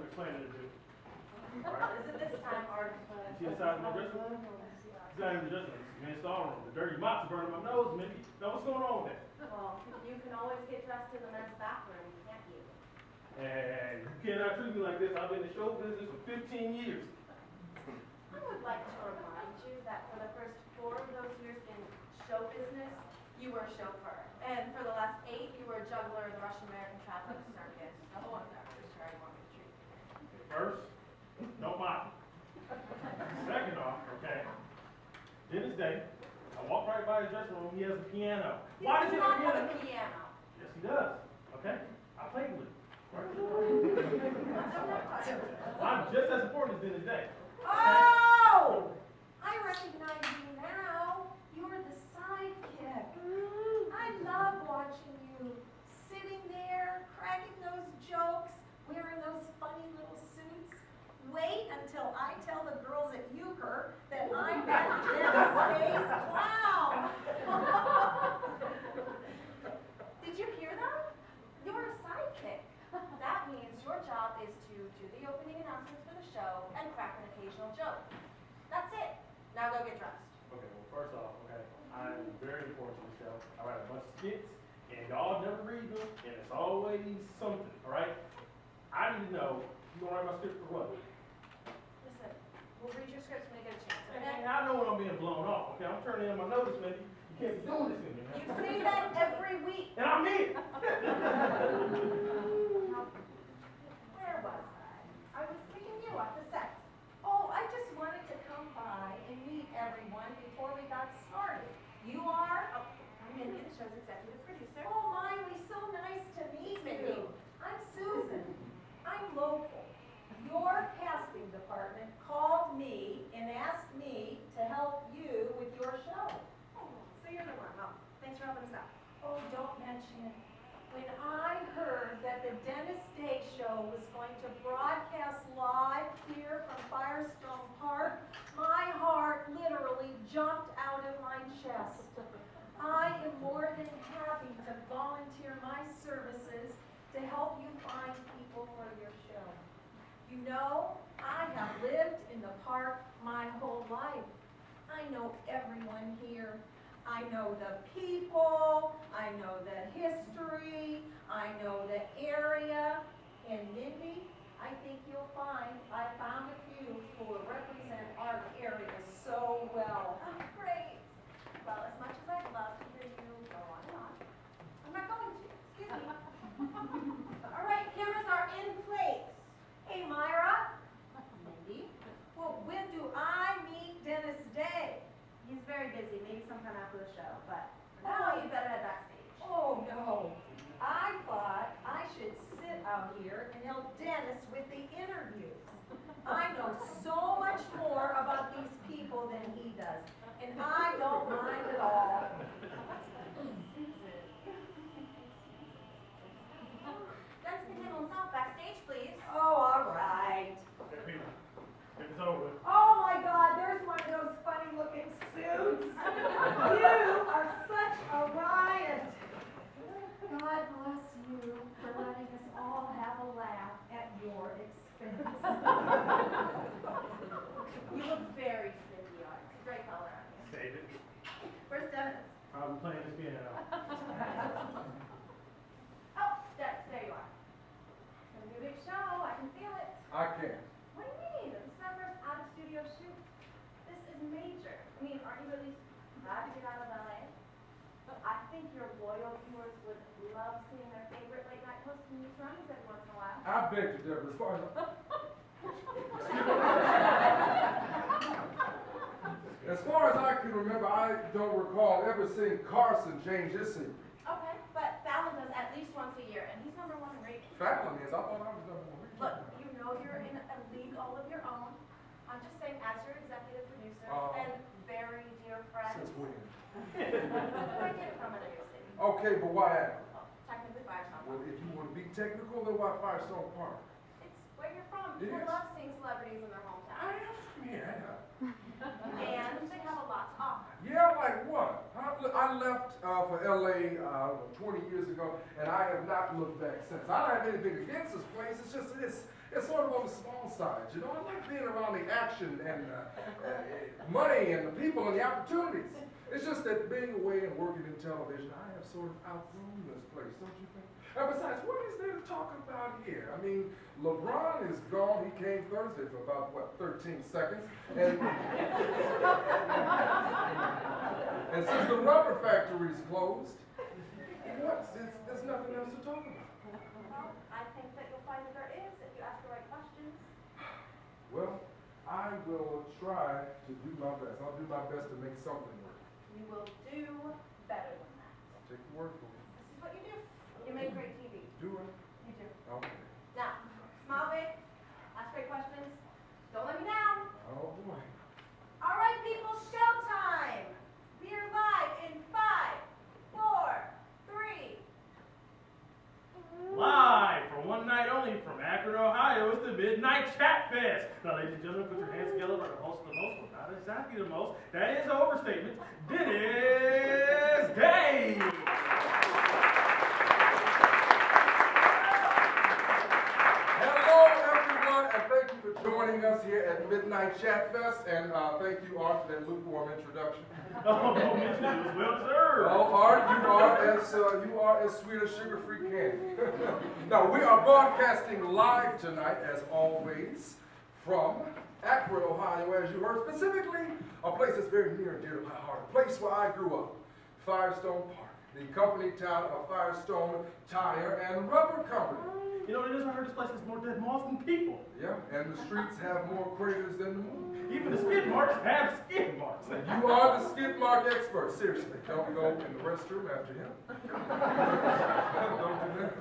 explaining to do. Isn't this time art? See inside my dressing room? It's not even the dressing room, it's the men's storeroom. The dirty mops are burning my nose, Mindy. Now what's going on with that? Well, you can always get dressed in the men's bathroom, can't you? And you cannot treat me like this. I've been in show business for 15 years. I would like to remind you that for the first 4 of those years in show business, you were a chauffeur. And for the last 8, you were a juggler in the Russian-American Traveling Circus. Oh, I'm not really sure I want to treat you. First, don't mind. Second off, okay, Dennis Day, I walk right by his dressing room, he has a piano. Why does he have a piano? Not a piano. Yes, he does, okay? I played with it. I'm just as important as Dennis Day. Oh! I recognize you now. You're the sidekick. I love watching you sitting there, cracking those jokes, wearing those funny little suits. Wait until I tell the girls at Euchre that I'm that Dennis Day's clown. Did you hear that? You're a sidekick. That means your job is to do the opening announcements for the show and crack an occasional joke. That's it. Now go get dressed. Okay, well, first off, okay, I'm very important to the show. I write a bunch of skits, and y'all never read them, and it's always something, all right? I need to know, you gonna write my script for what? Listen, we'll read your scripts when we get a chance, okay? And I know when I'm being blown off, okay? I'm turning in my notice, man. You can't be doing this to me, man. You say that every week. And I mean it. Where was I? I was picking you up the set. Oh, I just wanted to come by and meet everyone before we got started. You are? Oh, I'm Mindy, the show's executive producer. Oh, Miley, so nice to meet you. I'm Susan. I'm local. Your casting department called me and asked me to help you with your show. Oh, so you're the one. Oh, thanks for helping us out. Oh, don't mention it. When I heard that the Dennis Day show was going to broadcast live here from Firestone Park, my heart literally jumped out of my chest. I am more than happy to volunteer my services to help you find people for your show. You know, I have lived in the park my whole life. I know everyone here. I know the people, I know the history, I know the area, and Mindy, I think you'll find I found a few who will represent our area so well. Oh, great. Well, as much as I'd love to hear you go on and on, I'm not going to. Excuse me. All right, cameras are in place. Hey, Myra. Mindy. Well, when do I meet Dennis Day? He's very busy, maybe sometime after the show, but for now you better head backstage. Oh, no. I thought I should sit out here and help Dennis with the interviews. I know so much more about these people than he does, and I don't mind at all. Dennis can handle himself backstage, please. Oh, all right. Okay, people, it's over. Oh my God, there's one of those funny looking suits. You are such a riot. God bless you for letting us all have a laugh at your expense. You look very sneaky on it. It's a great color on you. Save it. Where's Dennis? I'll be playing this piano. Oh, there you are. It's gonna be a big show. I can feel it. I can't. What do you mean? This is our first out-of-studio shoot. This is major. I mean, aren't you at least glad to get out of LA? But I think your loyal viewers would love seeing their favorite late-night host in these runs every once in a while. I beg to differ. As far as I can remember, I don't recall ever seeing Carson change his scene. Okay, but Fallon does at least once a year, and he's #1 in ratings. Fallon is. I thought I was number one. Look, you know you're in a league all of your own. I'm just saying, as your executive producer and very dear friend. Since when? I get it from another city. Okay, but why Akron? Well, technically Firestone Well, Park. if you want to be technical, then why Firestone Park? It's where you're from. It People is. love seeing celebrities in their hometown. Yeah. And they have a lot to offer. Yeah, like what? I left for LA 20 years ago, and I have not looked back since. I don't have anything against this place. It's just It's sort of on the small side, you know. I like being around the action and money and the people and the opportunities. It's just that being away and working in television, I have sort of outgrown this place, don't you think? And besides, what is there to talk about here? I mean, LeBron is gone. He came Thursday for about, 13 seconds. And, and since the rubber factory is closed, there's nothing else to talk about. Well, I think that you'll find that there is if you ask the right questions. Well, I will try to do my best. I'll do my best to make something work. You will do better than that. I'll take the word for it. This is what you do. You make great TV. Do it? You do. Okay. Now, smile big, ask great questions. Don't let me down. Oh, boy. All right, people, showtime. We are live in 5, 4, 3. Live for one night only from Akron, Ohio, it's the Midnight Chat Fest. Now, ladies and gentlemen, put your hands together for the host of the most, well, not exactly the most. That is an overstatement. Dennis Day. Hello, everyone, and thank you for joining us here at Midnight Chat Fest. And thank you, Art, for that lukewarm introduction. Oh, no, mention it was well deserved. Oh, Art, you are as sweet as sugar-free candy. Now, we are broadcasting live tonight, as always, from Akron, Ohio, as you heard, specifically a place that's very near and dear to my heart, a place where I grew up, Firestone Park, the company town of Firestone Tire and Rubber Company. You know what it is? I heard this place has more dead moths than people. Yeah, and the streets have more craters than the moon. Even the skid marks have skid marks. You are the skid mark expert, seriously. Don't go in the restroom after him. Don't do that.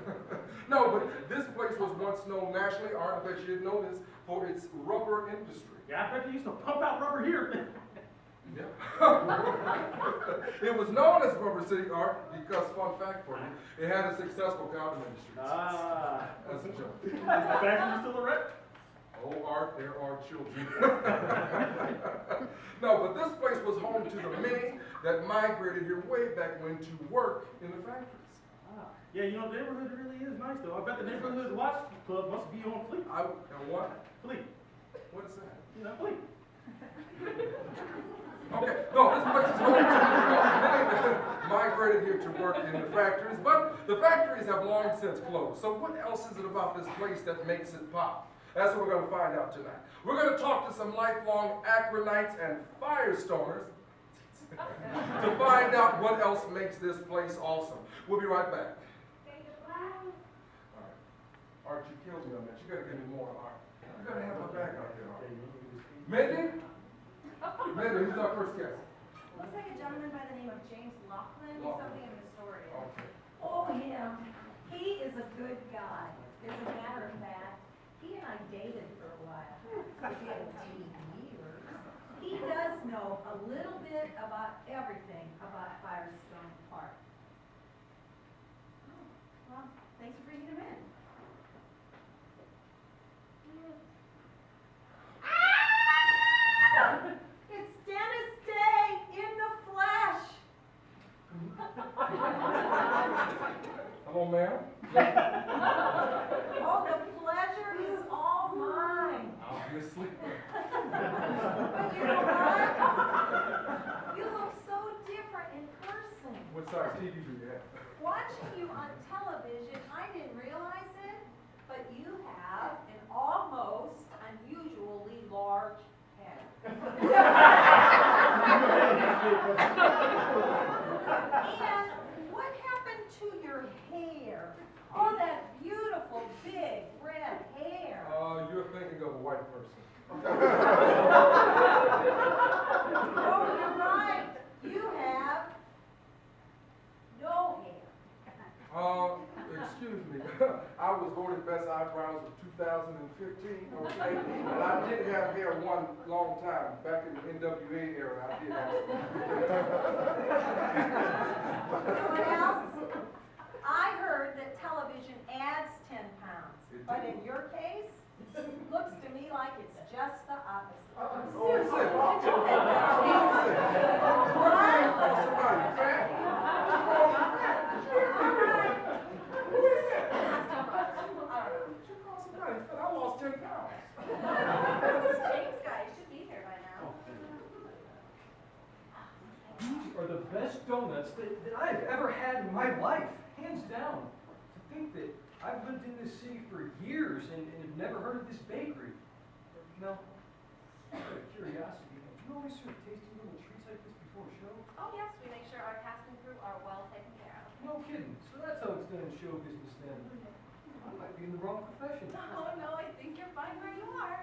No, but this place was once known nationally, Art, I bet you didn't know this, for its rubber industry. Yeah, I bet they used to pump out rubber here. Yeah. It was known as Rubber City, Art, because, fun fact for you, it had a successful condom industry. Ah. That's a joke. Is the factory still erect? Oh, Art, there are children. No, but this place was home to the many that migrated here way back when to work in the factories. Ah. Yeah, you know, the neighborhood really is nice, though. I bet the neighborhood watch club must be on fleek. And what? Fleek. What is that? You know, fleek. Okay, no, this place is home to many that migrated here to work in the factories, but the factories have long since closed. So what else is it about this place that makes it pop? That's what we're going to find out tonight. We're going to talk to some lifelong Akronites and Firestoners to find out what else makes this place awesome. We'll be right back. All right. Art, you killed me on that. You got to give me more, Art. You got to have my back out there, Art. Mindy? Mindy, who's our first guest? Looks like a gentleman by the name of James Laughlin. He's something of an historian. Okay. Oh, yeah. He is a good guy. As a matter of fact, he and I dated for a while. We had 10 years. He does know a little bit about everything about Firestone Park. Oh, well, thanks for bringing him in. It's Dennis Day in the flesh. Hello, ma'am. Oh, the pleasure is all mine. Obviously. But you know what? You look so different in person. What size TV do you have? Watching you on television, I didn't realize it, but you have an almost unusually large head. And what happened to your hair? Oh, that beautiful big red hair. You're thinking of a white person. Oh, you're right. You have no hair. Excuse me. I was voted best eyebrows of 2015, okay? And I did have hair one long time. Back in the NWA era, I did have some. You know what else? I heard that television adds 10 pounds. But in your case, looks to me like it's just the opposite. Oh, is it? What? Somebody fat? Who is that? You call somebody fat? I lost 10 donuts that I've ever had in my life, hands down. To think that I've lived in this city for years and have never heard of this bakery. Now, out of curiosity, do you always serve tasty little treats like this before a show? Oh yes, we make sure our cast and crew are well taken care of. No kidding. So that's how it's done in show business then. I might be in the wrong profession. Oh no, I think you're fine where you are.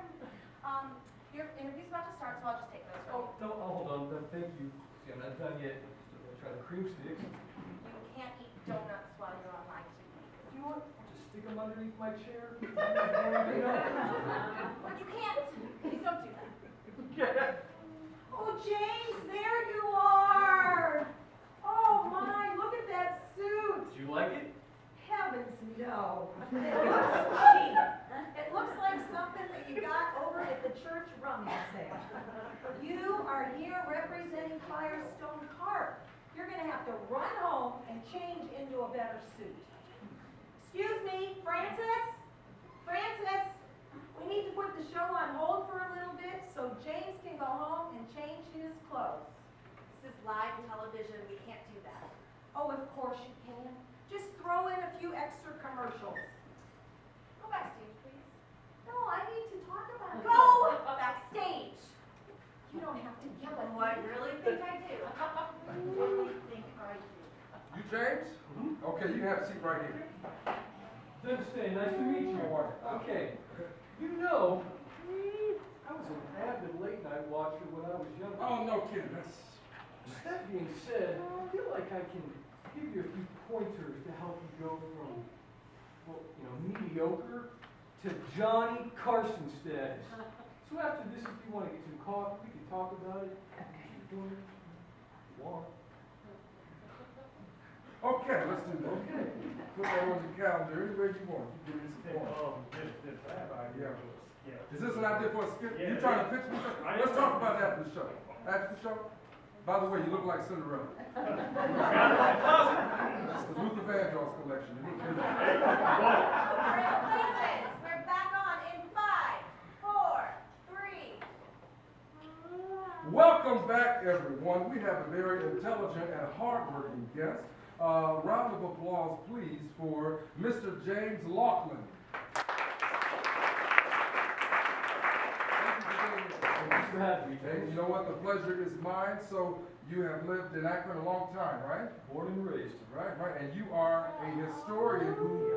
Your interview's about to start, so I'll just take those from Oh, no, hold on. Thank you. See, I'm not done yet. Still gonna try the cream sticks. you. You can't eat donuts while you're on live TV. You know what? I'll just stick them underneath my chair. But you can't. Please don't do that. Oh, James, there you are. Oh my, look at that suit. Did you like it? Heavens, no. It looks cheap. It looks like something that you got over at the church rummage sale. You are here representing Firestone Park. You're gonna have to run home and change into a better suit. Excuse me, Francis? Francis? We need to put the show on hold for a little bit so James can go home and change his clothes. This is live television. We can't do that. Oh, of course you can. Just throw in a few extra commercials. Go backstage, please. No, I need to talk about it. Go backstage. You don't have to yell at Oh, me. I really think I do. I really think I do. You James? Okay, you have a seat right here. Understand. Nice to meet you. Okay. You know, I was an avid late night watcher when I was younger. Oh, no kidding. That's... That being said, I feel like I can give you a few pointers to help you go from, well, mediocre to Johnny Carson status. So after this, if you want to get some coffee, we can talk about it. If you want. Okay, let's do that. Okay. Put that on your calendar anywhere you want. You give me some points. This, I have an idea for this. Yeah. Is this an idea for a skit? Yeah. You trying to pitch me? I Let's am. talk about that after the show. After the show? By the way, you look like Cinderella. Got it in my closet. That's the Luther Vandross collection. You need to do that. Places. We're back on in 5, 4, 3. Welcome back, everyone. We have a very intelligent and hardworking guest. Round of applause, please, for Mr. James Laughlin. Thanks for having me, And James. you know what? The pleasure is mine. So you have lived in Akron a long time, right? Born and raised. Right. And you are a historian who,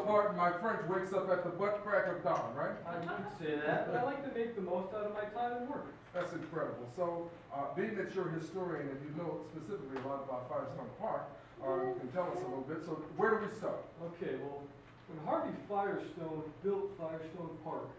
pardon my French, wakes up at the butt crack of dawn, right? I could say that, but I like to make the most out of my time and work. That's incredible. So, being that you're a historian and you know specifically a lot about Firestone Park, you can tell us a little bit. So, where do we start? Okay, well, when Harvey Firestone built Firestone Park,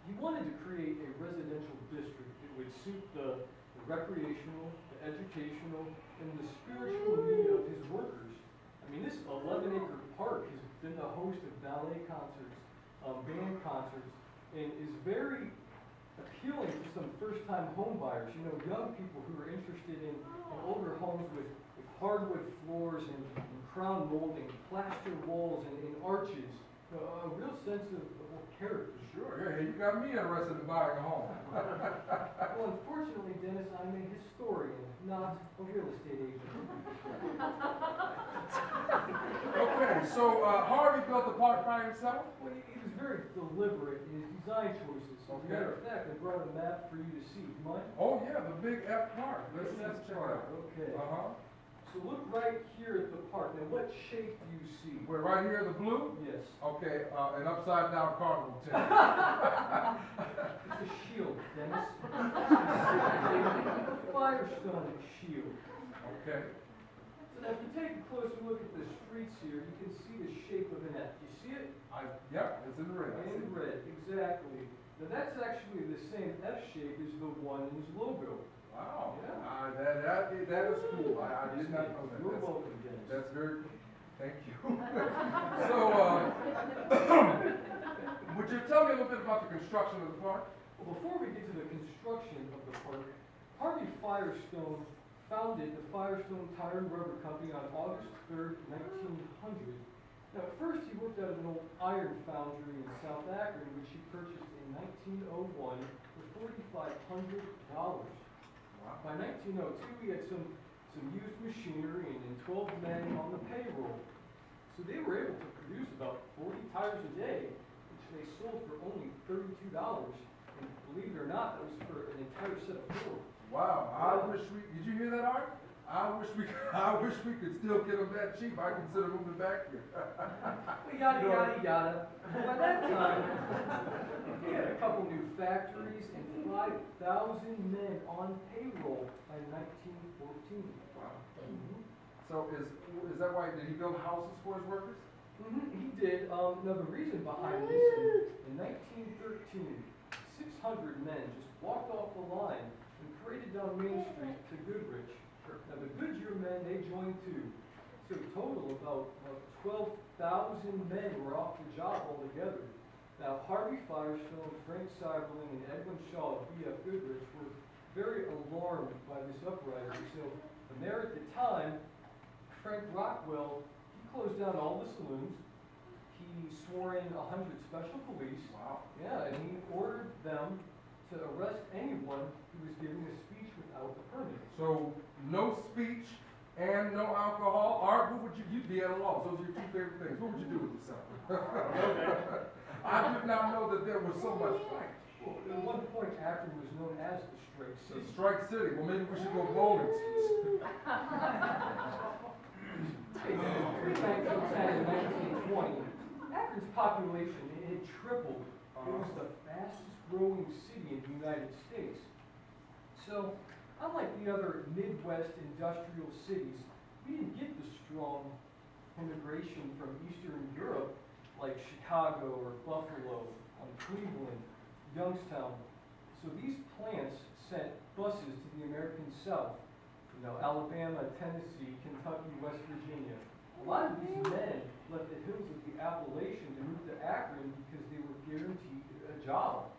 he wanted to create a residential district that would suit the recreational, the educational, and the spiritual need of his workers. I mean, this 11-acre park has been the host of ballet concerts, band concerts, and is very appealing to some first-time home buyers. You know, young people who are interested in older homes with hardwood floors and crown molding, plaster walls, and arches. A real sense of character. Sure, yeah, you got me interested in buying a home. Well, unfortunately, Dennis, I'm a historian, not a real estate agent. Okay, so Harvey built the park by himself? Well, he was very deliberate in his design choices. As a matter of fact, I brought a map for you to see. Do you mind? Oh yeah, the big F park. Let's check it out. Okay. Uh-huh. So look right here at the park. Now, what shape do you see? We're right here, the blue? Yes. Okay, an upside down cardinal tent. It's a shield, Dennis. A Firestone shield. Okay. So now, if you take a closer look at the streets here, you can see the shape of an F. You see it? Yep, it's in red. In red, exactly. Now, that's actually the same F shape as the one in his logo. Wow. Yeah. That is cool. I did not know that. You're welcome, Dennis. That's very cool. Thank you. So, would you tell me a little bit about the construction of the park? Well, before we get to the construction of the park, Harvey Firestone founded the Firestone Tire and Rubber Company on August 3rd, 1900. Now, at first, he worked out of an old iron foundry in South Akron, which he purchased in 1901 for $4,500. By 1902, he had some some used machinery, and 12 men on the payroll. So they were able to produce about 40 tires a day, which they sold for only $32. And believe it or not, that was for an entire set of 4. Wow, I wish did you hear that, Art? I wish we could still get them that cheap. I consider moving back here. Well, yada, yada, yada. By that time, we had a couple new factories and 5,000 men on payroll by 1914. Wow. Mhm. So is that why, did he build houses for his workers? He did. Now, the reason behind this, in 1913, 600 men just walked off the line and paraded down Main Street to Goodrich. Now, the Goodyear men, they joined too. So, total, about 12,000 men were off the job altogether. Now, Harvey Firestone, Frank Seiberling, and Edwin Shaw of B.F. Goodrich were very alarmed by this uprising. So, the mayor at the time, Frank Rockwell, he closed down all the saloons. He swore in 100 special police. Wow. Yeah, and he ordered them to arrest anyone who was giving a speech without a permit. So no speech and no alcohol. Art, what would you'd be at a loss. Those are your 2 favorite things. What would you do with yourself? I did not know that there was so much fight. Well, at one point, Akron was known as the Strike The City. Strike City. Well, maybe we should go bowling. Between 1910 and 1920, Akron's population had tripled. It was the fastest growing city in the United States. So, unlike the other Midwest industrial cities, we didn't get the strong immigration from Eastern Europe like Chicago or Buffalo, Cleveland, Youngstown. So these plants sent buses to the American South, Alabama, Tennessee, Kentucky, West Virginia. A lot of these men left the hills of the Appalachian to move to Akron because they were guaranteed a job.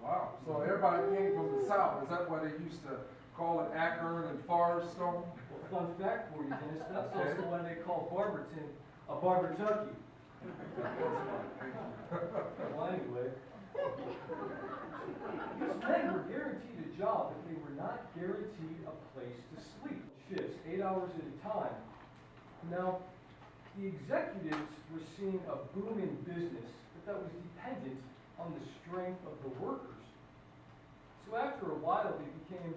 Wow. So everybody came from the South. Is that why they used to call it Akron and Firestone? Well, fun fact for you, Dennis, that's Okay. also why they call Barberton a Barbertucky. Well, anyway, these men were guaranteed a job, but they were not guaranteed a place to sleep. Shifts, 8 hours at a time. Now, the executives were seeing a boom in business, but that was dependent on the strength of the workers. So after a while, they became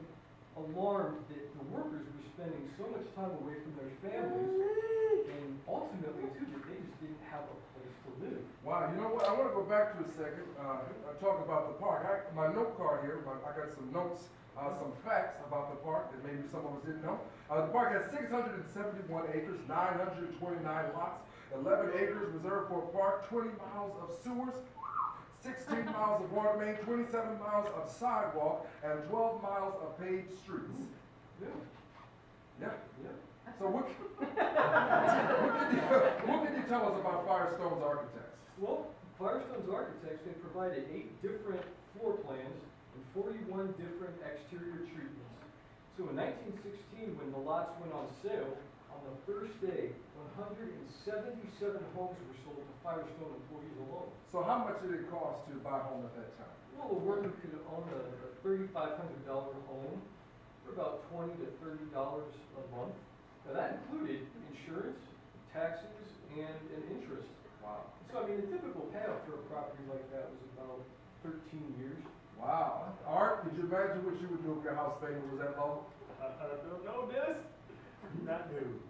alarmed that the workers were spending so much time away from their families, and ultimately, too, that they just didn't have a place to live. Wow, you know what? I want to go back to a second, talk about the park. My note card here, I got some notes, some facts about the park that maybe some of us didn't know. The park has 671 acres, 929 lots, 11 acres reserved for a park, 20 miles of sewers, 16 miles of water main, 27 miles of sidewalk, and 12 miles of paved streets. Yeah. Yeah. Yeah. So what can you tell us about Firestone's architects? Well, Firestone's architects, they provided 8 different floor plans and 41 different exterior treatments. So in 1916, when the lots went on sale, on the first day, 177 homes were sold to Firestone employees alone. So how much did it cost to buy a home at that time? Well, a worker could own a $3,500 home for about $20 to $30 a month. Now that included insurance, taxes, and interest. Wow. So I mean, the typical payout for a property like that was about 13 years. Wow. Art, could you imagine what you would do if your house payment was that low? I don't know this. Not new.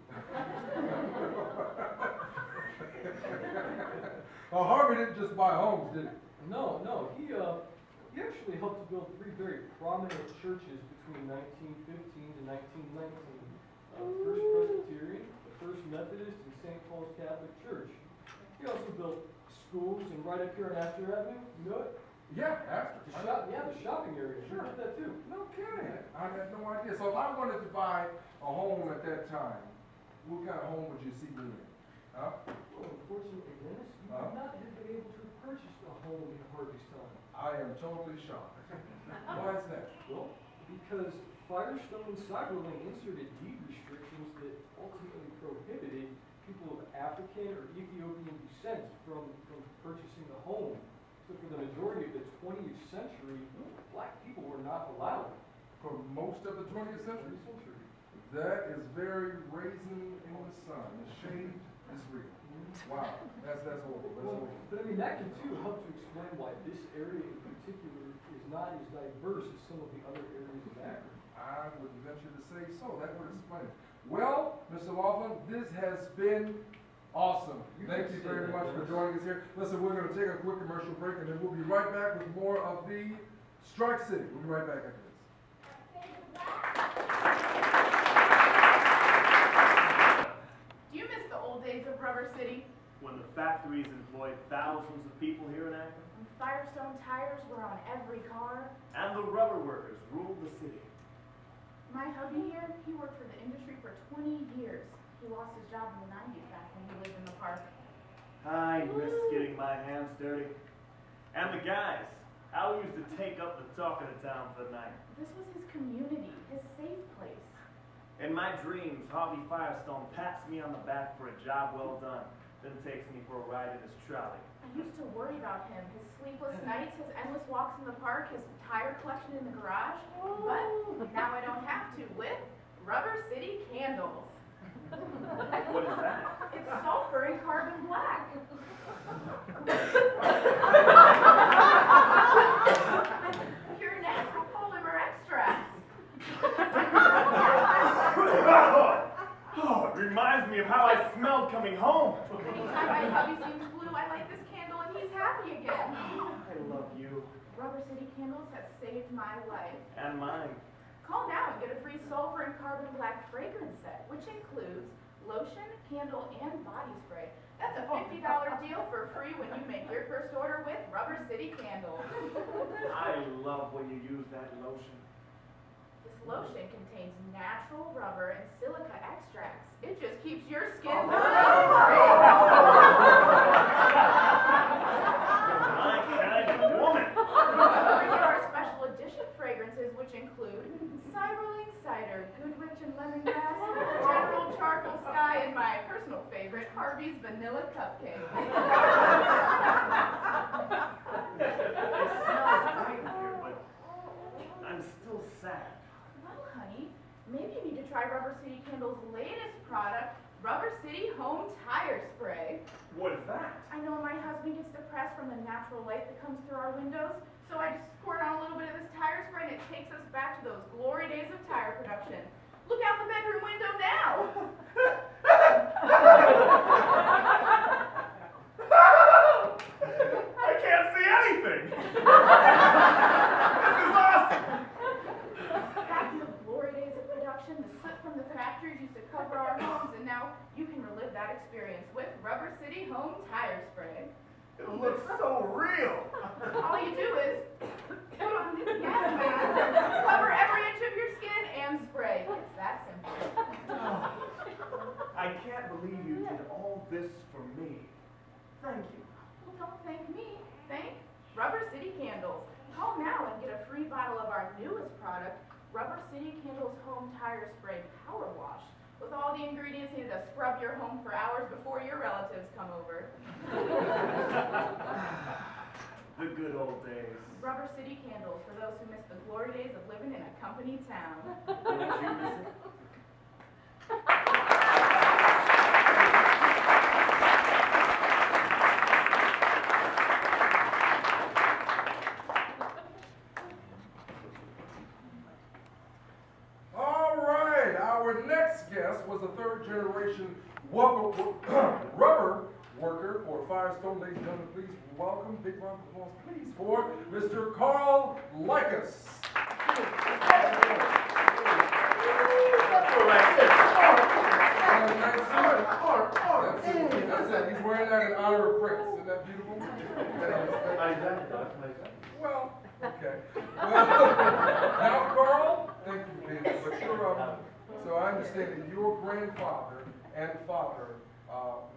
Well, Harvey didn't just buy homes, did he? No, he actually helped to build 3 very prominent churches between 1915 to 1919. First Presbyterian, the First Methodist, and St. Paul's Catholic Church. He also built schools, and right up here on Astor Avenue, you know it? Yeah, after. The shopping area. Sure, did that too. No kidding. I had no idea. So if I wanted to buy a home at that time, what kind of home would you see me in? Huh? Well, unfortunately, Dennis, you would not have been able to purchase a home in Harvey's time. I am totally shocked. Why is that? Well, because Firestone and Seiberling inserted deed restrictions that ultimately prohibited people of African or Ethiopian descent from purchasing a home. So for the majority of the 20th century, black people were not allowed. For most of the 20th century? That is very raisin in the sun. The shade is real. Wow, that's horrible. That's Well, horrible. but I mean, that can too help to explain why this area in particular is not as diverse as some of the other areas of Akron. I would venture to say so. That would explain it. Well, Mr. Laughlin, this has been awesome. Thank you very much for joining us here. Listen, we're going to take a quick commercial break, and then we'll be right back with more of the Strike City. We'll be right back after this. Do you miss the old days of Rubber City? When the factories employed thousands of people here in Akron, When Firestone tires were on every car. and the rubber workers ruled the city. My hubby here, he worked for the industry for 20 years. He lost his job in the 90s back when he lived in the park. I miss getting my hands dirty. And the guys, how we used to take up the talk of the town for the night. This was his community, his safe place. In my dreams, Harvey Firestone pats me on the back for a job well done, then takes me for a ride in his trolley. I used to worry about him, his sleepless nights, his endless walks in the park, his tire collection in the garage. But now I don't have to with Rubber City Candles. What is that? It's sulfur and carbon black. Pure natural polymer extracts. Oh, it reminds me of how I smelled coming home. Anytime my hubby seems blue, I light this candle and he's happy again. I love you. Rubber City Candles has saved my life. And mine. Call now and get a free sulfur and carbon black fragrance set, which includes lotion, candle, and body spray. That's a $50 deal for free when you make your first order with Rubber City Candles. I love when you use that lotion. This lotion contains natural rubber and silica extracts. It just keeps your skin fragrance-free. My kind of woman. Here are special edition fragrances, which include Cyberling Cider, Goodrich and Lemongrass, General Charcoal Sky, and my personal favorite, Harvey's Vanilla Cupcake. It smells great here, but I'm still sad. Well, honey, maybe you need to try Rubber City Candle's latest product, Rubber City Home Tire Spray. What is that? I know my husband gets depressed from the natural light that comes through our windows, so I just squirt on a little bit of this tire spray and it takes us back to those glory days of tire production. Look out the bedroom window now! I can't see anything. This is awesome. Back in the glory days of production, the soot from the factories used to cover our homes, and now you can relive that experience with Rubber City Home Tire Spray. It looks so real. All you do is put on this gas mask, cover every inch of your skin, and spray. It's that simple. I can't believe you did all this for me. Thank you. Well, don't thank me. Thank Rubber City Candles. Call now and get a free bottle of our newest product, Rubber City Candles Home Tire Spray Power Wash, with all the ingredients needed to scrub your home for hours before your relatives come over. The good old days. Rubber City Candles for those who miss the glory days of living in a company town. Don't you miss it? All right, our next guest was a third-generation rubber worker for Firestone. Ladies and gentlemen, please welcome, big round of applause, please, for Mr. Carl Likas. That's it. He's wearing that in honor of Prince. Isn't that beautiful? Well, okay. Well, now, Carl, thank you, baby. But so I understand that your grandfather and father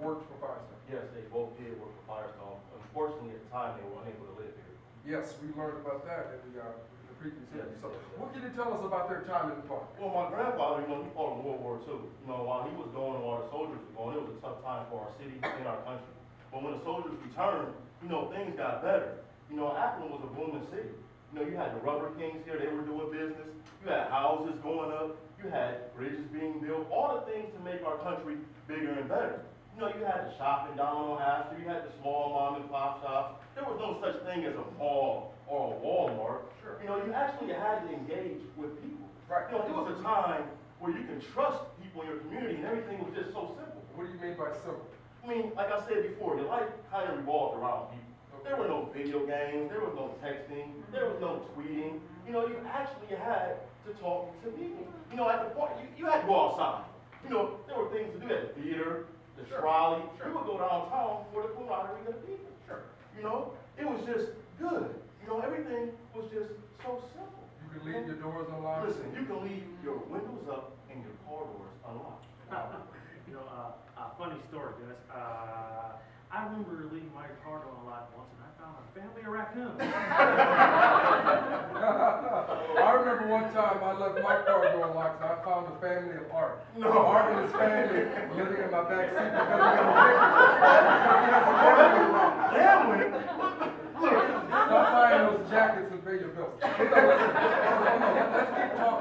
worked for Firestone. Yes, they both did work for Firestone. Unfortunately, at the time, they were unable to live here. Yes, we learned about that in the previous interview. So, Yes. what can you tell us about their time in the park? Well, my grandfather, he fought in World War II. While he was going, while the soldiers were going, it was a tough time for our city and our country. But when the soldiers returned, things got better. Akron was a booming city. You know, you had the rubber kings here, they were doing business. You had houses going up. You had bridges being built. All the things to make our country bigger and better. You know, you had the shopping down on Astor. You had the small mom and pop shops. There was no such thing as a mall or a Walmart. Sure. You know, you actually had to engage with people. Right. You know, there was a time where you can trust people in your community and everything was just so simple. What do you mean by simple? I mean, like I said before, your life kind of revolved around people. There were no video games, there was no texting, there was no tweeting. You know, you actually had to talk to people. You know, at the point, you had to go outside. You know, there were things to do at the theater, the trolley. You would go downtown for the camaraderie of the people. Sure. You know, it was just good. You know, everything was just so simple. You can leave your doors unlocked. Listen, you can leave your windows up and your car doors unlocked. You know, funny story, Dennis. I remember leaving my car door unlocked once, and I found a family of raccoons. I remember one time I left my car door unlocked and I found a family of Art. No. Art and his family living in my back seat because he has a gambling problem. Gambling? Stop buying those jackets and pay your bills. But no,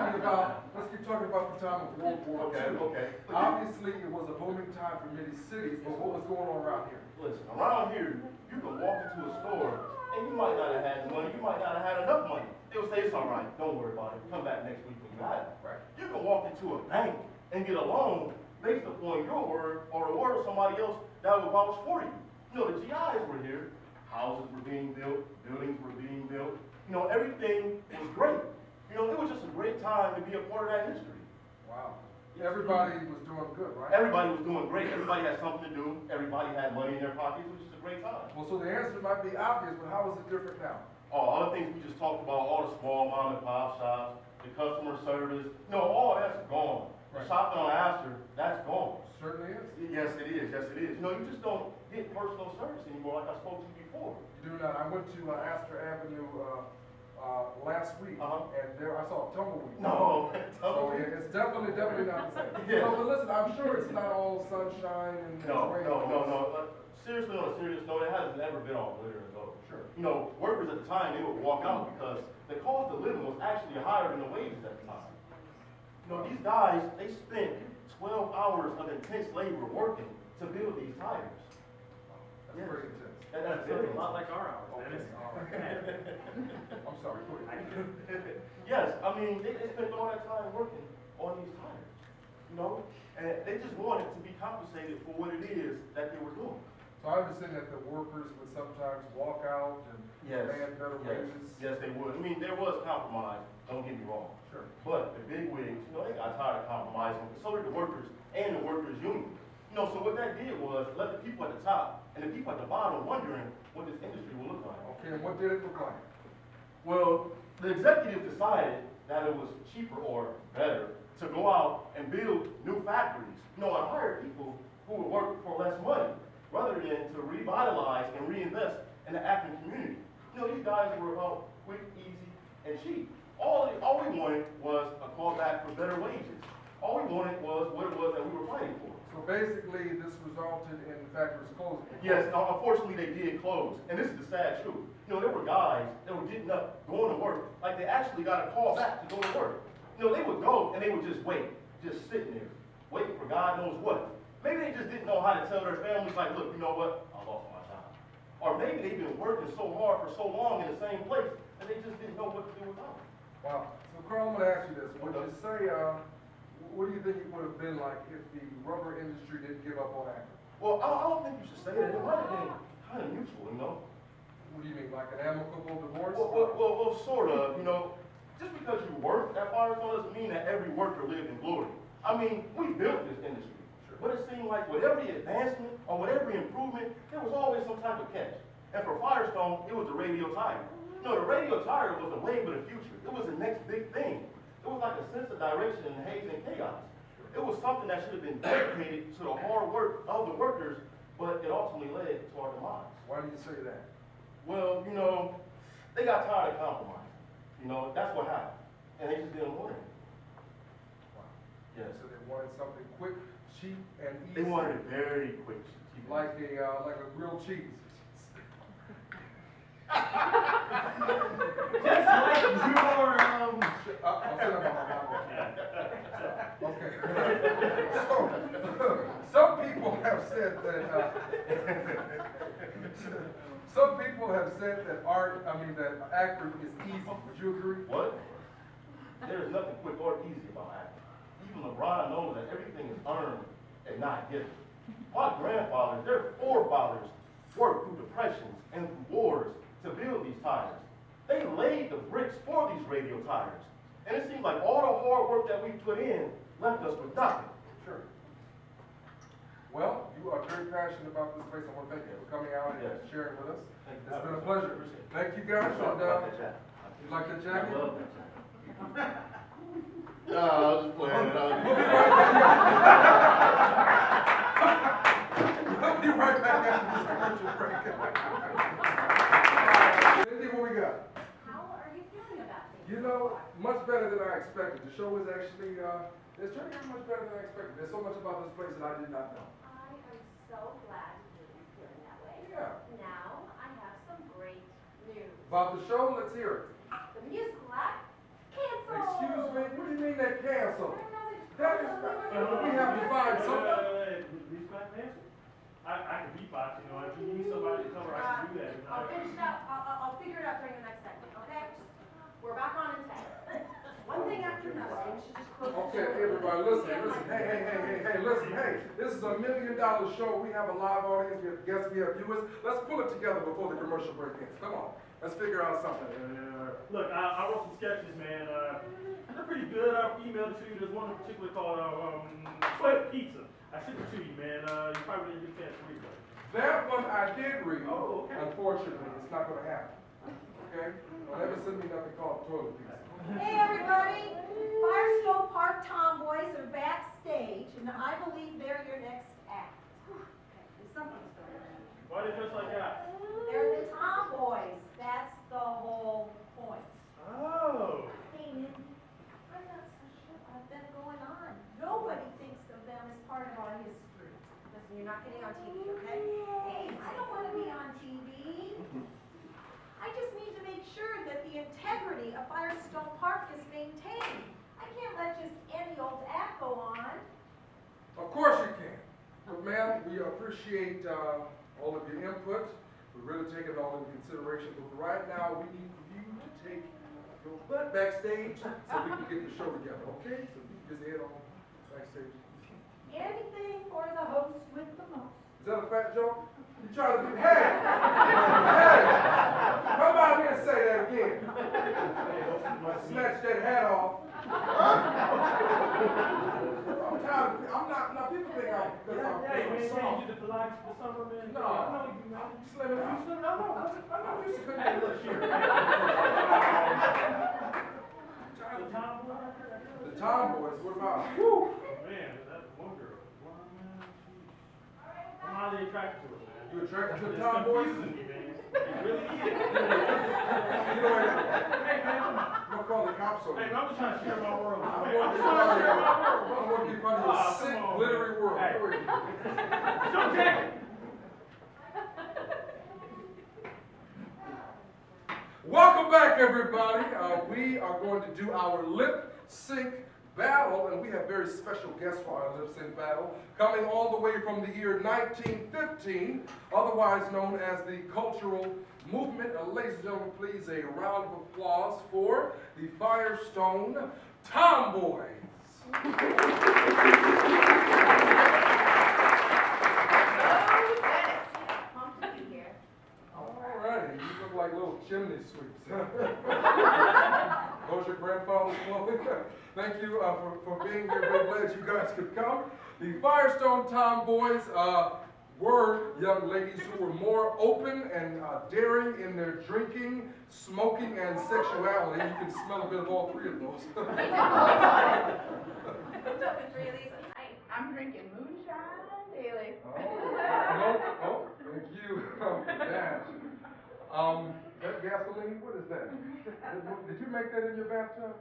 listen, let's keep talking about the time of World War II. Okay. Obviously, it was a booming time for many cities, but what was going on around here? Listen, around here, you can walk into a store and you might not have had the money, you might not have had enough money. They'll say it's all right, don't worry about it, come back next week when you have it. Right. You can walk into a bank and get a loan based upon your word or the word of somebody else that will vouch for you. You know, the GIs were here, houses were being built, buildings were being built. You know, everything was great. You know, it was just a great time to be a part of that history. Wow. Everybody was doing good, right? Everybody was doing great, everybody had something to do, everybody had money in their pockets, it was just a great time. Well, so the answer might be obvious, but how is it different now? All the things we just talked about, all the small mom and pop shops, the customer service, no, all that's gone. The Right. shopping on Astor, that's gone. Certainly is. Yes, it is, yes, it is. You know, you just don't get personal service anymore like I spoke to you before. You do not. I went to Astor Avenue last week, and there I saw a tumbleweed. No, So it's definitely not the same. Yeah. So, but listen, I'm sure it's not all sunshine and no. rain. Seriously, on a serious note, it hasn't ever been all glitter and gold. Sure. You know, workers at the time, they would walk out because the cost of living was actually higher than the wages at the time. You know, these guys, they spent 12 hours of intense labor working to build these tires. That's very intense. That's It's very a lot like our hours, Okay, Dennis. all right. I'm sorry, go ahead. Yes, I mean, they spent all that time working on these tires, you know? And they just wanted to be compensated for what it is that they were doing. So I understand that the workers would sometimes walk out and demand better wages. Yes, they would. I mean, there was compromise, don't get me wrong. Sure. But the big wigs, you know, they got tired of compromising, but so did the workers and the workers' union. You know, so what that did was let the people at the top and the people at the bottom wondering what this industry will look like. Okay, and what did it look like? Well, the executives decided that it was cheaper or better to go out and build new factories, you know, and hire people who would work for less money, rather than to revitalize and reinvest in the Akron community. You know, these guys were about quick, easy, and cheap. All we wanted was a call back for better wages. All we wanted was what it was that we were fighting for. So basically, this resulted in factories closing. Yes, unfortunately they did close, and this is the sad truth. You know, there were guys that were getting up, going to work, like they actually got a call back to go to work. You know, they would go and they would just wait, just sitting there, waiting for God knows what. Maybe they just didn't know how to tell their families, like, look, you know what, I lost my job. Or maybe they've been working so hard for so long in the same place that they just didn't know what to do without it. Wow. So Carl, I'm gonna ask you this. Would you say, what do you think it would have been like if the rubber industry didn't give up on Akron? Well, I don't think you should say that. It might have been kind of mutual, you know? What do you mean, like an amicable divorce? Well, sort of, you know. Just because you work at Firestone doesn't mean that every worker lived in glory. I mean, we built this industry. But it seemed like with every advancement or with every improvement, there was always some type of catch. And for Firestone, it was the radio tire. You know, the radio tire was the wave of the future. It was the next big thing. It was like a sense of direction in the haze and chaos. It was something that should have been dedicated to the hard work of the workers, but it ultimately led to our demise. Why do you say that? Well, you know, they got tired of compromising. You know, that's what happened. And they just didn't want it. Wow. Yes. So they wanted something quick, cheap, and easy. They wanted it very quick. Like a grilled cheese. Just Some people have said that that Akron is easy. Would you agree? What? There is nothing quick or easy about Akron. Even LeBron knows that everything is earned and not given. My grandfathers, their forefathers, worked through depressions and through wars to build these tires. They laid the bricks for these radio tires. And it seems like all the hard work that we put in left us with nothing. Sure. Well, you are very passionate about this place. I want to thank you for coming out and Yes. sharing with us. Thank you. It's been a pleasure. Appreciate it. Thank you guys. And, you like that jacket? I love that jacket. No, I was just playing. We'll be right back after this commercial break. Cindy, what we got? How are you feeling about things? You know, much better than I expected. The show is actually, it's turning out much better than I expected. There's so much about this place that I did not know. I am so glad to hear you feeling that way. Yeah. Now, I have some great news. About the show, let's hear it. The musical act canceled. Excuse me, what do you mean they canceled? I know they That is not, we have to find something. Please back answer. I can beatbox, you know, if you need somebody to cover, I can do that. You know? I'll finish it up. I'll figure it out during the next segment, okay? We're back on in 10. One thing after another. We should just close the Okay, show. everybody, listen, listen, hey, this is $1 million show. We have a live audience, we have guests, we have viewers. Let's pull it together before the commercial break ends. Come on, let's figure out something. Look, I wrote some sketches, man. They're pretty good. I emailed it to you. There's one in particular called Toilet Pizza. I sent it to you, man. You probably didn't get a chance to read it. That one I did read. Oh, okay. Unfortunately, it's not gonna happen. Okay? Don't ever send me nothing called toilet pizza. Hey, everybody. Firestone Park Tomboys are backstage, and I believe they're your next act. There's something going on. Why they dress like that? They're the tomboys. That's the whole point. Oh. Hey, Mindy, I'm not so sure I've been going on. Nobody thinks of them as part of our history. Listen, you're not getting on TV, okay? Hey, I don't want to be on TV. I just need to make sure that the integrity of Firestone Park is maintained. I can't let just any old act go on. Of course you can. But ma'am, we appreciate all of your input. We really take it all into consideration. But right now, we need for you to take your butt backstage so we can get the show together, okay? So you just head on backstage. Anything for the host with the most. Is that a fat joke? You trying to be, hey! Hey! Come out here and say that again. Snatch that hat off. I'm tired of, I'm not, now people think I'm, because I'm You did the lights for summer, man. No. I know you, man. slim and You slim, I know. I'm not used to cooking. Hey, look, here. The tomboy right there? The tomboys, what about? Woo! Man, that's one girl. One man, sheesh. I'm highly attracted to her, man. You attracted to the It's tomboys? confusing me, man. It really is. You know what? Hey, man, I'm gonna call the cops on you. hey, man, I'm just trying to share my world. I I'm want just trying to share my world. to be part of your Ah, sick, come on, glittery man. world. Hey. Go ahead. Show jacket. Welcome back, everybody. We are going to do our lip sync battle, and we have very special guests for our lip sync battle, coming all the way from the year 1915, otherwise known as the Cultural Movement. Ladies and gentlemen, please a round of applause for the Firestone Tomboys. Pumped to be here. All righty, you look like little chimney sweeps. Those your grandfather's clothing? Thank you for being here. We're glad you guys could come. The Firestone Tomboys were young ladies who were more open and daring in their drinking, smoking, and sexuality. You can smell a bit of all three of those. I'm drinking moonshine daily. Oh, thank you. That gasoline, what is that? Did you make that in your bathtub?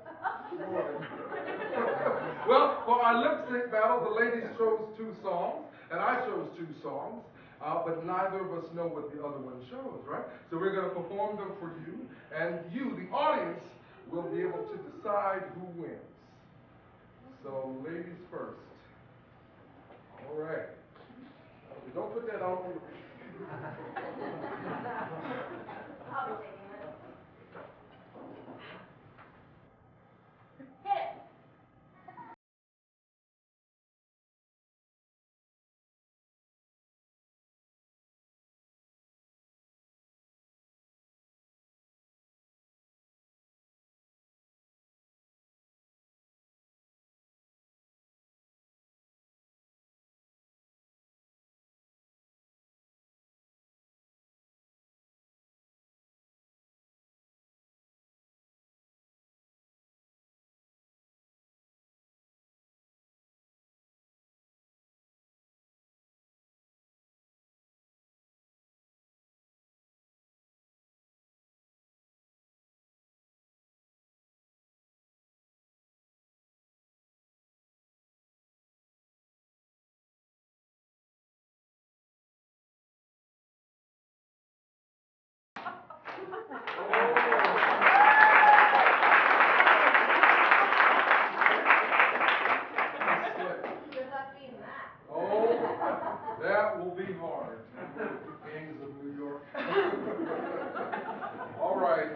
Well, for our lip sync battle, the ladies chose 2 songs, and I chose 2 songs, but neither of us know what the other one chose, right? So we're going to perform them for you, and you, the audience, will be able to decide who wins. So, ladies first. All right. Don't put that on. I'll be taking this. Hit it. Good luck beating that. Oh, that will be hard. Gangs of New York. All right,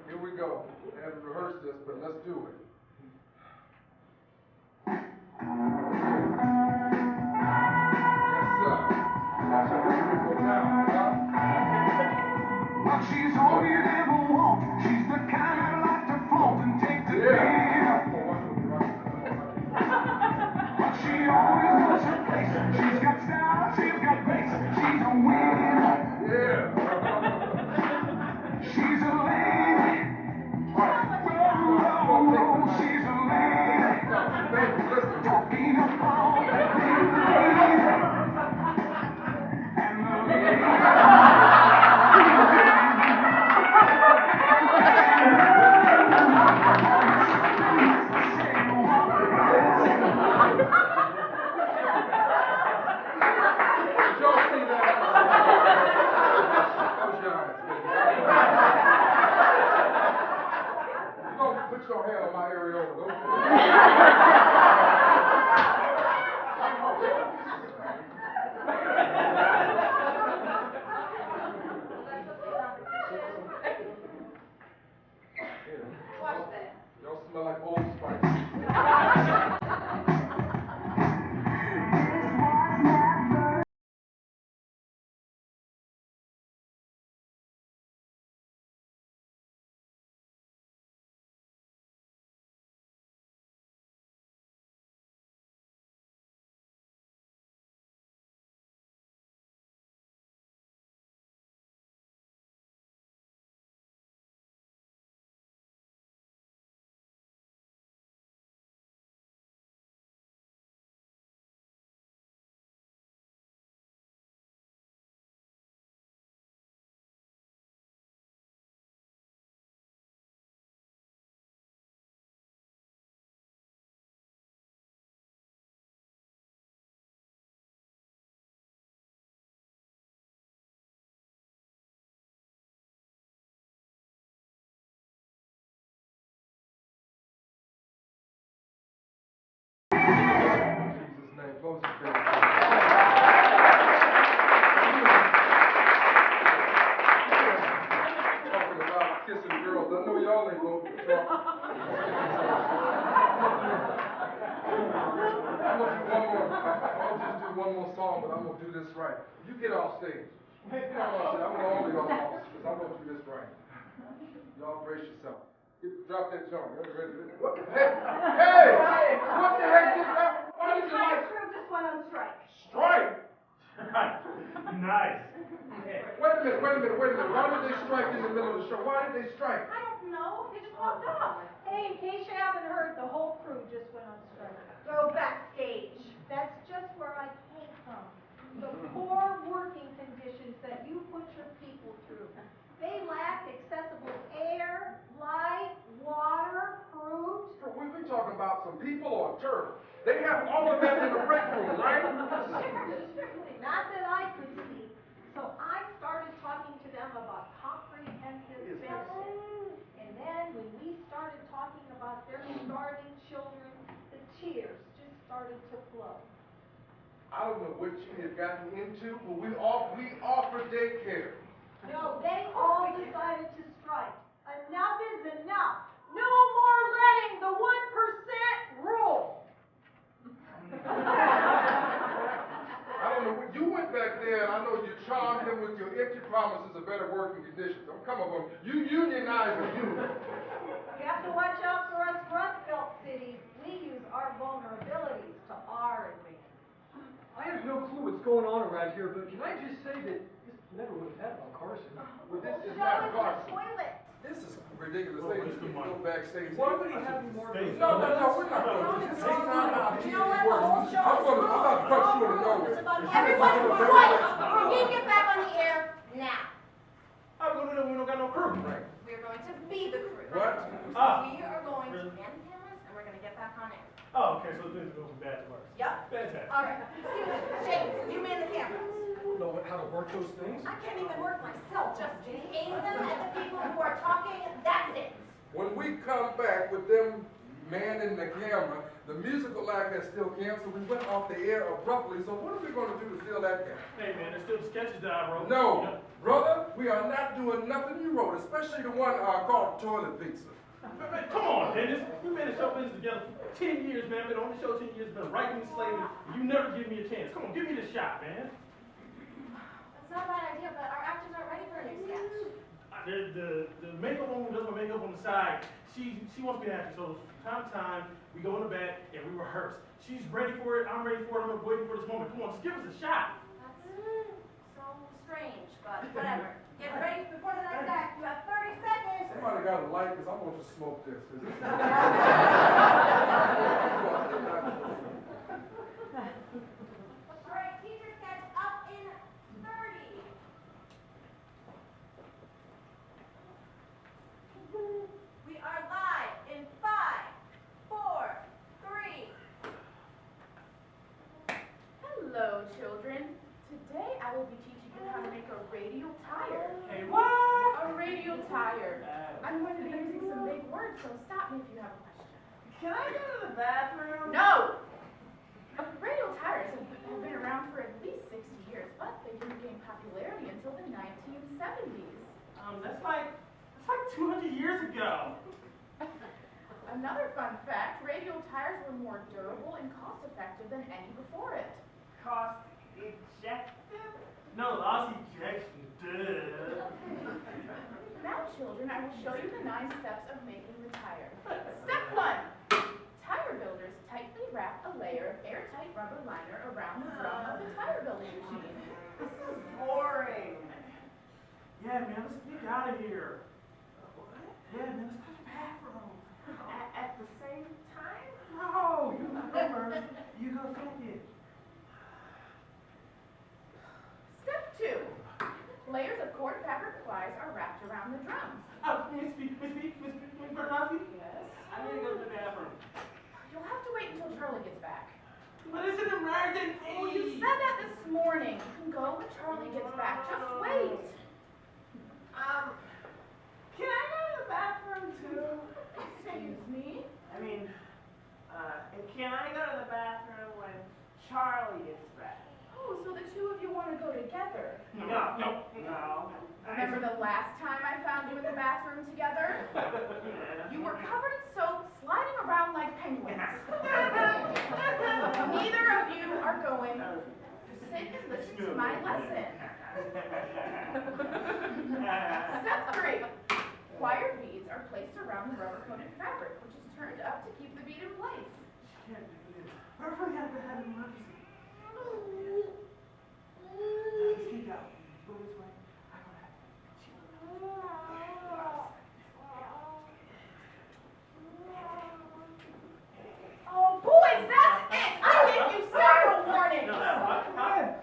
here we go. I haven't rehearsed this, but let's do it. Yes, sir. That's how we go down, huh? But she's all you'd ever want. She's the kind I'd like to flaunt and take to dinner. But she always knows her place. She's got style, she's got grace. She's a winner. Yeah. She's a lady. Whoa, she's a lady. Baby, listen. Talking about the lady. And the lady. Did y'all see that? Close your eyes, baby. You don't put your hand on my areola, don't you? Watch this. Y'all smell like Old Spice. Jesus' name, close your face. Talking about kissing girls. I know y'all ain't voting for Trump. I'm gonna just do one more song, but I'm gonna do this right. You get off stage. I'm gonna hold you off because I'm gonna do this right. Y'all brace yourself. Drop that joint. Ready? What the heck? Hey! What the heck just happened? Why did you like Crew just went on strike. strike? Nice. Wait a minute. Why did they strike in the middle of the show? Why did they strike? I don't know. They just walked off. Hey, in case you haven't heard, the whole crew just went on strike. Go backstage. That's just where I came from. The poor working conditions that you put your people through. They lack accessible air, light, water, fruit. We talking about some people or a turtle? They have all of that in the break room, right? Not that I could see. So I started talking to them about comprehensive benefits. And then when we started talking about their starving children, the tears just started to flow. I don't know what you had gotten into, but we offer daycare. No, they all decided to strike. Enough is enough. No more letting the 1% rule. I don't know, you went back there and I know you charmed them with your empty promises of better working conditions. Oh, come on, you unionize the union. You have to watch out for us Rust Belt cities. We use our vulnerabilities to our advantage. I have no clue what's going on around here, but can I just say that this never would have happened on Carson. Well, this is Show not us Carson. the toilet. This is ridiculous. Oh, Ladies, waste we of can money. go backstage. Why would he have more? Stage. No, we're not going to. This is not how You know what? The whole show I'm is going to, I'm about to punch you in the wrong. nose. It's about Everyone quiet! We need to get back on the air now. How we gonna do that when we don't got no crew? Right. We're going to be the crew. What? Ah. We are going to Really? end cameras and we're going to get back on air. Oh, okay, so things are going from bad to worse. Yep. Fantastic. All right. James, you man the cameras. Know how to work those things? I can't even work myself. Just aim them at the people who are talking. That's it. When we come back with them manning the camera, the musical act has still canceled. We went off the air abruptly, so what are we going to do to fill that gap? Hey man, there's still the sketches that I wrote. No, brother, we are not doing nothing you wrote, especially the one called Toilet Pizza. Man, come on, Dennis. We've been in show business together for 10 years, man. Been on the show 10 years, been writing and slaving. You never give me a chance. Come on, give me the shot, man. That's not a bad idea, but our actors aren't ready for a new sketch. The makeup woman who does my makeup on the side, she wants me to act. So from time to time, we go in the back and we rehearse. She's ready for it. I'm ready for it. I'm waiting for this moment. Come on, just give us a shot. That's so strange, but whatever. Get ready before the next act. You have 30 seconds. Somebody got a light, because I'm going to smoke this. All right, teacher sketch up in 30. We are live in 5, 4, 3. Hello, children. Today I will be teaching you how to make a radial tire. Hey, what? A radial tire. I'm going to be using some big words, so stop me if you have a question. Can I go to the bathroom? No! Radial tires have been around for at least 60 years, but they didn't gain popularity until the 1970s. That's like 200 years ago. Another fun fact, radial tires were more durable and cost-effective than any before it. Cost ejected? No, loss ejection, duh. Now, children, I will show you the 9 steps of making the tire. Step 1. Tire builders tightly wrap a layer of airtight rubber liner around the drum of the tire building machine. This is boring. Yeah, man, let's get out of here. Yeah, man, let's go to the bathroom. At the same time? No, you go first. You go second. Step 2. Layers of cord fabric plies are wrapped around the drum. Miss Bernazzi? Yes? I need to go to the bathroom. You'll have to wait until Charlie gets back. But it's an emergency. Oh, you said that this morning. You can go when Charlie gets back. Just wait. Can I go to the bathroom too? Excuse me? I mean, can I go to the bathroom when Charlie gets back? Oh, so the two of you want to go together. No. Remember the last time I found you in the bathroom together? You were covered in soap, sliding around like penguins. Neither of you are going. Sit and listen to my lesson. Step 3. Wire beads are placed around the rubber-coated fabric, which is turned up to keep the bead in place. Can't do this. What if we have to have an emergency? Sneak out. Go this way. I go that Oh, boys, that's it! I gave you several warnings! way.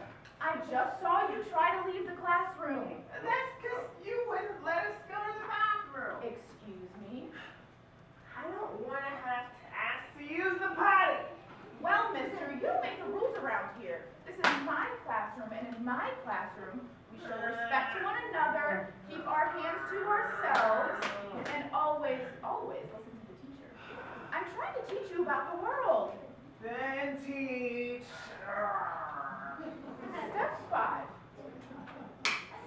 I just saw you try to leave the classroom. That's because you wouldn't let us go to the bathroom. Excuse me? I don't want to have to ask to use the potty. Well, mister, you make the rules around here. This is my classroom, and in my classroom, we show respect to one another, keep our hands to ourselves, and always listen to the teacher. I'm trying to teach you about the world. Then teach. Step 5.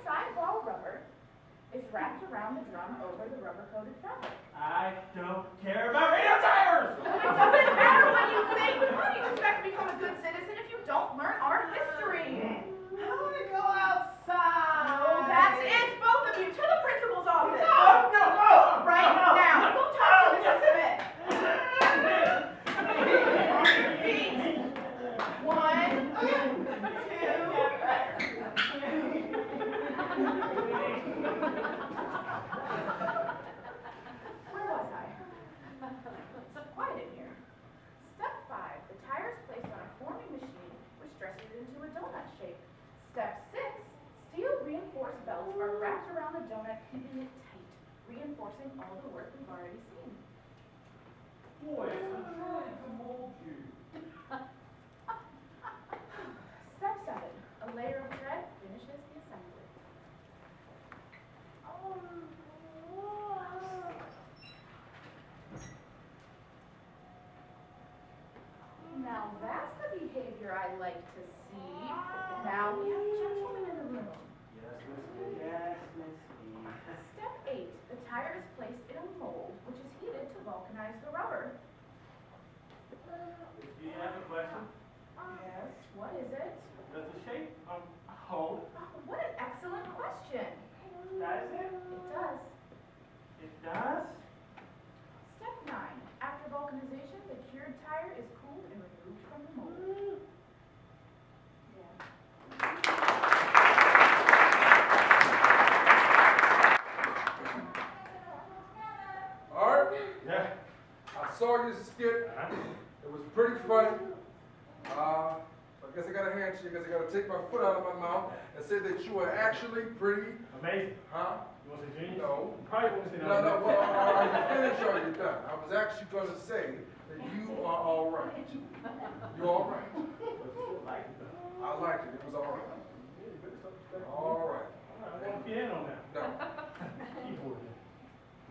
Sidewall rubber is wrapped around the drum over the rubber-coated fabric. I don't care about radio tires! It doesn't matter what you think. How do you expect to become a good citizen if you don't learn our history? I want to go outside. Oh, that's it, both of you, to the principal's office. No! Right no, now. no, Go talk to Mrs. Smith. Feet. 1, 2. Where was I? It's quiet in here. Step 5. The tire is placed on a forming machine which stretches it into a donut shape. Step 6. Steel reinforced belts are wrapped around the donut, keeping it tight, reinforcing all the work we've already seen. Boy, I'm trying to mold you. Step 7. A layer of thread finishes the assembly. Now that's the behavior I like to see. Now we have a gentleman in the room. Yes, Miss B. Yes, Miss B. Step 8. The tire is placed in a mold which is heated to vulcanize the rubber. Miss B, I have a question. Yes, what is it? Does the shape hold? Oh, what an excellent question. Does it? It does. It does? Step 9. After vulcanization, the cured tire is cooled and removed from the mold. Art, Yeah. I saw your skit. It was pretty funny. I guess I got a handshake. I guess I got to take my foot out of my mouth and say that you are actually pretty. Amazing. Huh? You want to say genius? No. You probably want to say No, no, well, are you finished or are you done? I was actually going to say that you are all right. You're all right. Like it, though. I liked it. It was all right. All right. I want piano now. No. Keyboard.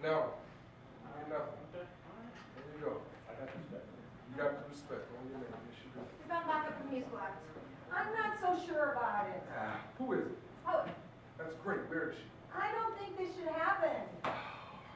No. Ain't nothing. Okay. There you go. I got respect. You got the respect on your name. Yes, you do. We found backup from musical act. I'm not so sure about it. Who is it? Oh, That's great. Where is she? I don't think this should happen.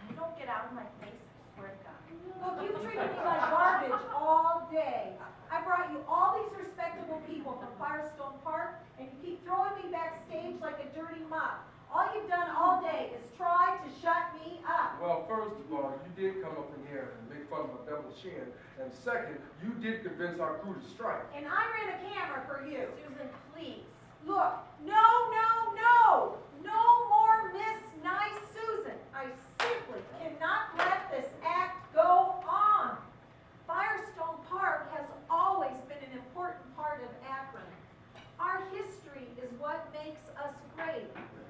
You don't get out of my face, I swear to God. Look, you've treated me like garbage all day. I brought you all these respectable people from Firestone Park, and you keep throwing me backstage like a dirty mop. All you've done all day is try to shut me up. Well, first of all, you did come up in here and make fun of my double chin. And second, you did convince our crew to strike. And I ran a camera for you. Susan, please. Look, no, no, no! No more Miss Nice Susan. I simply cannot let this act go on. Firestone Park has always been an important part of Akron. Our history is what makes us great.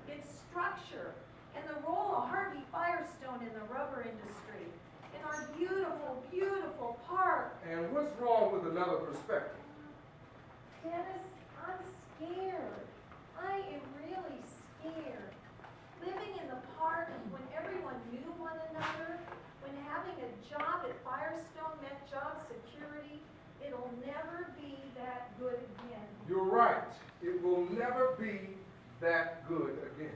Its structure and the role of Harvey Firestone in the rubber industry. In our beautiful, beautiful park. And what's wrong with another perspective? Dennis, I'm scared. I am really scared. Living in the park when everyone knew one another, when having a job at Firestone meant job security, it'll never be that good again. You're right. It will never be that good again.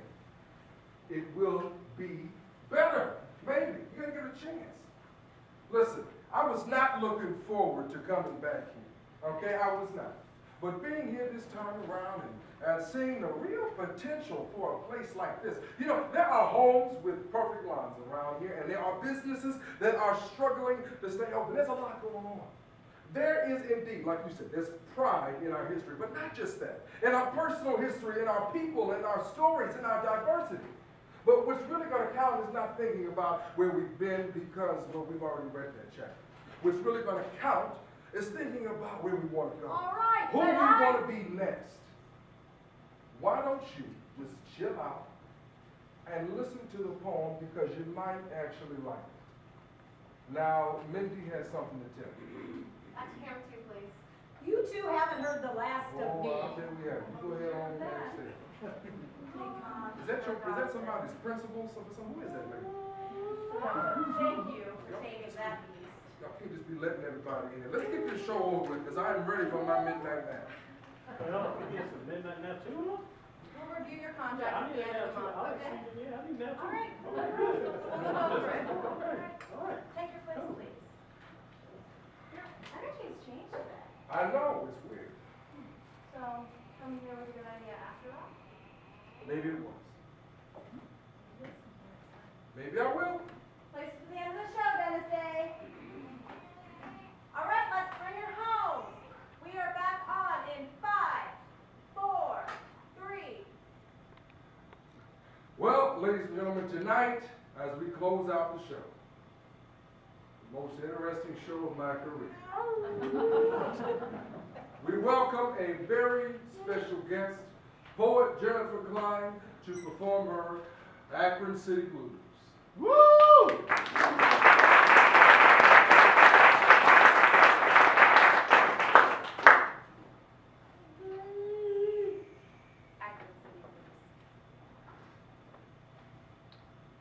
It will be better. Maybe. You're going to get a chance. Listen, I was not looking forward to coming back here. Okay? I was not. But being here this time around and seeing the real potential for a place like this. You know, there are homes with perfect lawns around here, and there are businesses that are struggling to stay open. There's a lot going on. There is indeed, like you said, there's pride in our history, but not just that. In our personal history, in our people, in our stories, in our diversity. But what's really going to count is not thinking about where we've been because, well, we've already read that chapter. What's really going to count is thinking about where we want to go. All right, Who we but I... want to be next. Why don't you just chill out and listen to the poem because you might actually like it. Now, Mindy has something to tell you. That's him too, please. You two haven't heard the last of me. I'll tell you that. You go ahead on backstage. Is that somebody's principal? Who is that lady? Thank you for saving that beast. Y'all can't just be letting everybody in. Let's get this show over with because I am ready for my midnight nap. Well, we get some midnight now too, look. We'll review your Yeah, contract I at need the end that of the too. month, I like okay? seeing, yeah, I need that too. All right. Okay, good. We'll look over it. Okay, all right. Take your place, Cool. please. Your energy's changed today. I know, it's weird. So, coming here was a good idea after all? Maybe it was. Maybe I will. Place to the end of the show, Dennis Day. All right, let's bring her home. We are back on in 5, 4, 3. Well, ladies and gentlemen, tonight, as we close out the show, the most interesting show of my career, we welcome a very special guest, poet Jennifer Klein, to perform her Akron City Blues. Woo!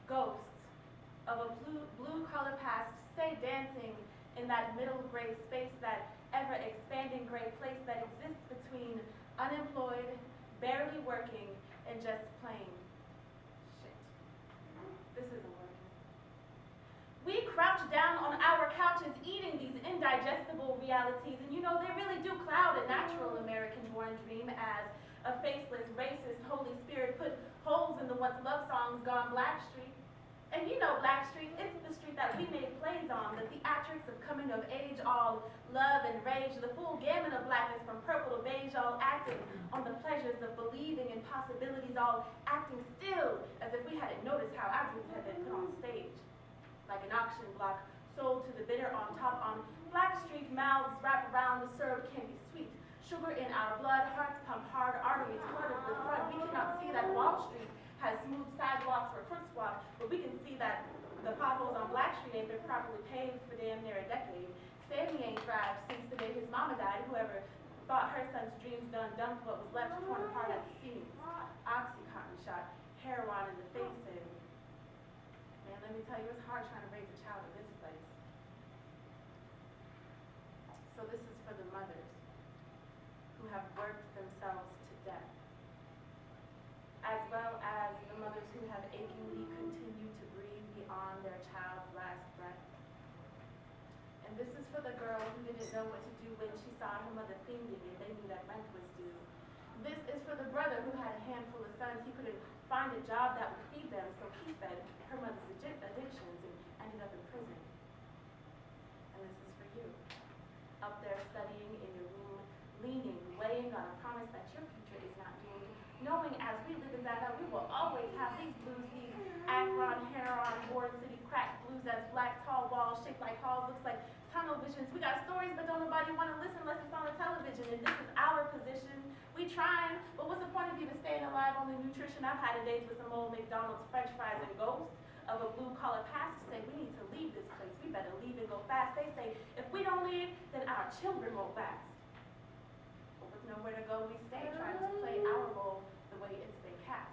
Ghosts of a blue-collar past stay dancing in that middle gray space, that ever-expanding gray place that exists between unemployed, barely working, and just plain shit. This isn't working. We crouch down on our couches eating these indigestible realities, and you know, they really do cloud a natural American-born dream as a faceless, racist, Holy Spirit put holes in the once love songs gone Black Street. And you know Black Street, it's the street that we made plays on, the theatrics of coming of age, all love and rage, the full gamut of blackness from purple to beige, all acting on the pleasures of believing in possibilities, all acting still as if we hadn't noticed how our dreams had been put on stage. Like an auction block, sold to the bidder on top on Black Street, mouths wrapped around the syrup candy sweet. Sugar in our blood, hearts pump hard, arteries flooded with blood. We cannot see that Wall Street has smooth sidewalks for crooks walk, but we can see that the potholes on Black Street ain't been properly paved for damn near a decade. Sammy ain't thrived since the day his mama died. Whoever thought her son's dreams done dumped what was left torn apart at the seams. Oxycontin shot, heroin in the face, and man, let me tell you, it's hard trying to raise a child in this place. So this is for the mothers who have worked themselves to death, as well as the mothers who have achingly continued to breathe beyond their child's last breath. And this is for the girl who didn't know what to do when she saw her mother fiending and they knew that rent was due. This is for the brother who had a handful of sons. He couldn't find a job that would feed them, so he fed her mother's addictions and ended up in prison. And this is for you, up there studying in your room, leaning, weighing on a promise that your future is not doomed, knowing as we live in that we will always have these blues, these Akron, heroin, Ward City, crack blues as black, tall walls shaped like halls, looks like tunnel visions. We got stories, but don't nobody want to listen unless it's on the television, and this is our position. We trying, but what's the point of even staying alive on the nutrition? I've had a days with some old McDonald's French fries and ghosts of a blue-collar past to say we need to leave this place. We better leave and go fast. They say if we don't leave, then our children won't last. But with nowhere to go, we stay trying to play our role the way it's been cast.